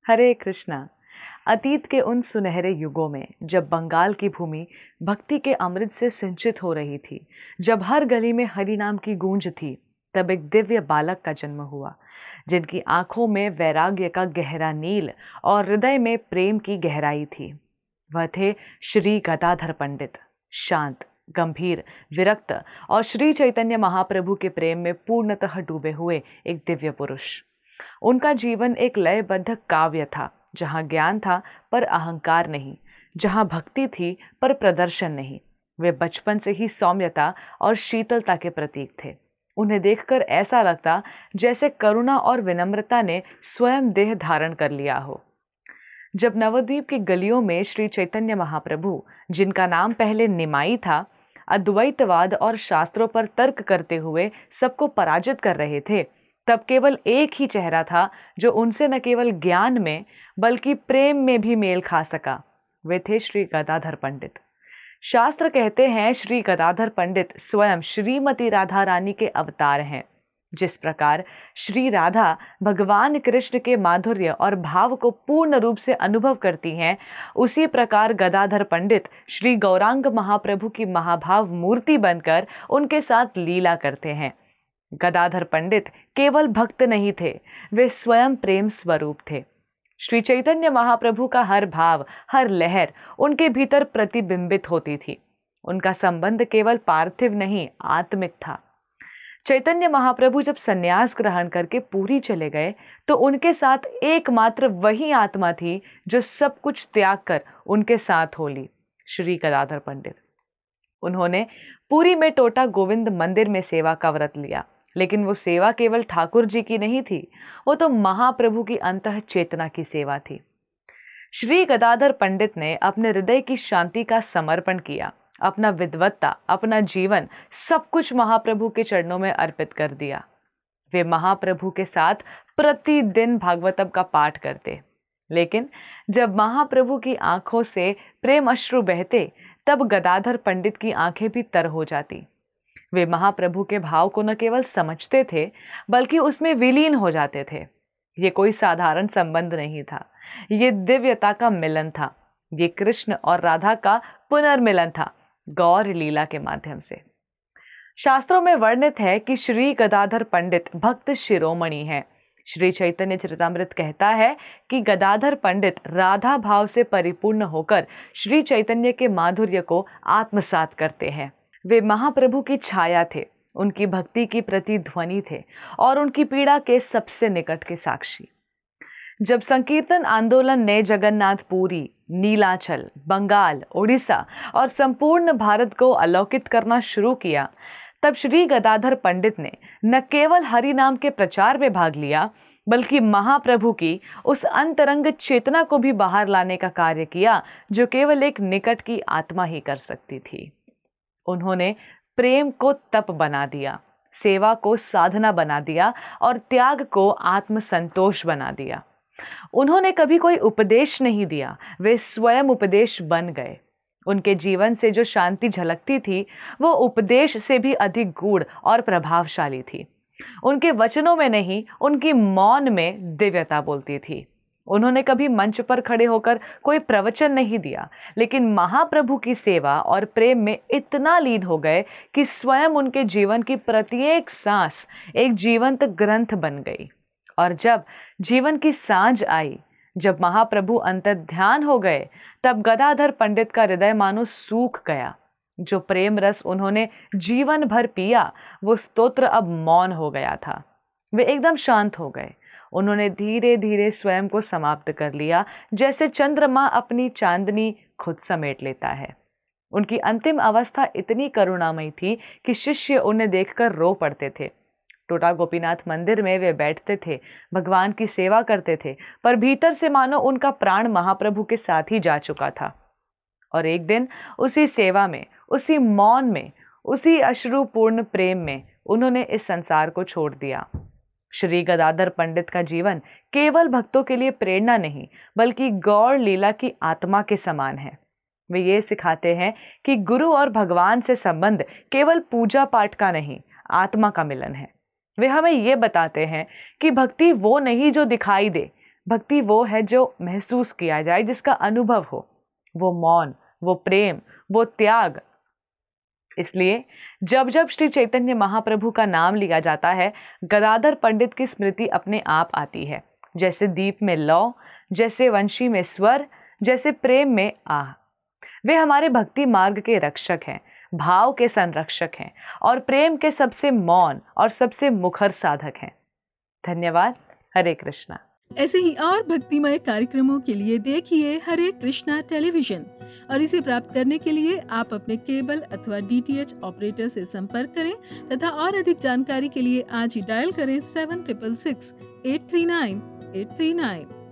हरे कृष्णा। अतीत के उन सुनहरे युगों में जब बंगाल की भूमि भक्ति के अमृत से सिंचित हो रही थी, जब हर गली में हरि नाम की गूंज थी, तब एक दिव्य बालक का जन्म हुआ, जिनकी आंखों में वैराग्य का गहरा नील और हृदय में प्रेम की गहराई थी। वह थे श्री गदाधर पंडित। शांत, गंभीर, विरक्त और श्री चैतन्य महाप्रभु के प्रेम में पूर्णतः डूबे हुए एक दिव्य पुरुष। उनका जीवन एक लयबद्ध काव्य था, जहां ज्ञान था पर अहंकार नहीं, जहां भक्ति थी पर प्रदर्शन नहीं। वे बचपन से ही सौम्यता और शीतलता के प्रतीक थे। उन्हें देखकर ऐसा लगता जैसे करुणा और विनम्रता ने स्वयं देह धारण कर लिया हो। जब नवद्वीप की गलियों में श्री चैतन्य महाप्रभु, जिनका नाम पहले निमाई था, अद्वैतवाद और शास्त्रों पर तर्क करते हुए सबको पराजित कर रहे थे, तब केवल एक ही चेहरा था जो उनसे न केवल ज्ञान में बल्कि प्रेम में भी मेल खा सका। वे थे श्री गदाधर पंडित। शास्त्र कहते हैं श्री गदाधर पंडित स्वयं श्रीमती राधा रानी के अवतार हैं। जिस प्रकार श्री राधा भगवान कृष्ण के माधुर्य और भाव को पूर्ण रूप से अनुभव करती हैं, उसी प्रकार गदाधर पंडित श्री गौरांग महाप्रभु की महाभाव मूर्ति बनकर उनके साथ लीला करते हैं। गदाधर पंडित केवल भक्त नहीं थे, वे स्वयं प्रेम स्वरूप थे। श्री चैतन्य महाप्रभु का हर भाव, हर लहर उनके भीतर प्रतिबिंबित होती थी। उनका संबंध केवल पार्थिव नहीं, आत्मिक था। चैतन्य महाप्रभु जब संन्यास ग्रहण करके पूरी चले गए, तो उनके साथ एकमात्र वही आत्मा थी जो सब कुछ त्याग कर उनके साथ हो ली, श्री गदाधर पंडित। उन्होंने पुरी में टोटा गोविंद मंदिर में सेवा का व्रत लिया, लेकिन वो सेवा केवल ठाकुर जी की नहीं थी, वो तो महाप्रभु की अंतः चेतना की सेवा थी। श्री गदाधर पंडित ने अपने हृदय की शांति का समर्पण किया, अपना विद्वत्ता, अपना जीवन, सब कुछ महाप्रभु के चरणों में अर्पित कर दिया। वे महाप्रभु के साथ प्रतिदिन भागवतम का पाठ करते, लेकिन जब महाप्रभु की आंखों से प्रेम अश्रु बहते, तब गदाधर पंडित की आंखें भी तर हो जाती। वे महाप्रभु के भाव को न केवल समझते थे, बल्कि उसमें विलीन हो जाते थे। ये कोई साधारण संबंध नहीं था, ये दिव्यता का मिलन था। ये कृष्ण और राधा का पुनर्मिलन था, गौर लीला के माध्यम से। शास्त्रों में वर्णित है कि श्री गदाधर पंडित भक्त शिरोमणि हैं। श्री चैतन्य चरितामृत कहता है कि गदाधर पंडित राधा भाव से परिपूर्ण होकर श्री चैतन्य के माधुर्य को आत्मसात करते हैं। वे महाप्रभु की छाया थे, उनकी भक्ति की प्रतिध्वनि थे और उनकी पीड़ा के सबसे निकट के साक्षी। जब संकीर्तन आंदोलन ने जगन्नाथ पुरी, नीलाचल, बंगाल, उड़ीसा और संपूर्ण भारत को अलौकित करना शुरू किया, तब श्री गदाधर पंडित ने न केवल हरि नाम के प्रचार में भाग लिया, बल्कि महाप्रभु की उस अंतरंग चेतना को भी बाहर लाने का कार्य किया, जो केवल एक निकट की आत्मा ही कर सकती थी। उन्होंने प्रेम को तप बना दिया, सेवा को साधना बना दिया और त्याग को आत्मसंतोष बना दिया। उन्होंने कभी कोई उपदेश नहीं दिया, वे स्वयं उपदेश बन गए। उनके जीवन से जो शांति झलकती थी, वो उपदेश से भी अधिक गूढ़ और प्रभावशाली थी। उनके वचनों में नहीं, उनकी मौन में दिव्यता बोलती थी। उन्होंने कभी मंच पर खड़े होकर कोई प्रवचन नहीं दिया, लेकिन महाप्रभु की सेवा और प्रेम में इतना लीन हो गए कि स्वयं उनके जीवन की प्रत्येक सांस एक जीवंत ग्रंथ बन गई। और जब जीवन की सांझ आई, जब महाप्रभु अंतर्ध्यान हो गए, तब गदाधर पंडित का हृदय मानो सूख गया। जो प्रेम रस उन्होंने जीवन भर पिया, वो स्तोत्र अब मौन हो गया था। वे एकदम शांत हो गए। उन्होंने धीरे धीरे स्वयं को समाप्त कर लिया, जैसे चंद्रमा अपनी चांदनी खुद समेट लेता है। उनकी अंतिम अवस्था इतनी करुणामयी थी कि शिष्य उन्हें देखकर रो पड़ते थे। टोटा गोपीनाथ मंदिर में वे बैठते थे, भगवान की सेवा करते थे, पर भीतर से मानो उनका प्राण महाप्रभु के साथ ही जा चुका था। और एक दिन उसी सेवा में, उसी मौन में, उसी अश्रुपूर्ण प्रेम में उन्होंने इस संसार को छोड़ दिया। श्री गदाधर पंडित का जीवन केवल भक्तों के लिए प्रेरणा नहीं, बल्कि गौर लीला की आत्मा के समान है। वे ये सिखाते हैं कि गुरु और भगवान से संबंध केवल पूजा पाठ का नहीं, आत्मा का मिलन है। वे हमें ये बताते हैं कि भक्ति वो नहीं जो दिखाई दे, भक्ति वो है जो महसूस किया जाए, जिसका अनुभव हो, वो मौन, वो प्रेम, वो त्याग। इसलिए जब जब श्री चैतन्य महाप्रभु का नाम लिया जाता है, गदाधर पंडित की स्मृति अपने आप आती है। जैसे दीप में लौ, जैसे वंशी में स्वर, जैसे प्रेम में आह। वे हमारे भक्ति मार्ग के रक्षक हैं, भाव के संरक्षक हैं और प्रेम के सबसे मौन और सबसे मुखर साधक हैं। धन्यवाद। हरे कृष्णा। ऐसे ही और भक्तिमय कार्यक्रमों के लिए देखिए हरे कृष्णा टेलीविजन, और इसे प्राप्त करने के लिए आप अपने केबल अथवा DTH ऑपरेटर से संपर्क करें तथा और अधिक जानकारी के लिए आज ही डायल करें 7666 839 839।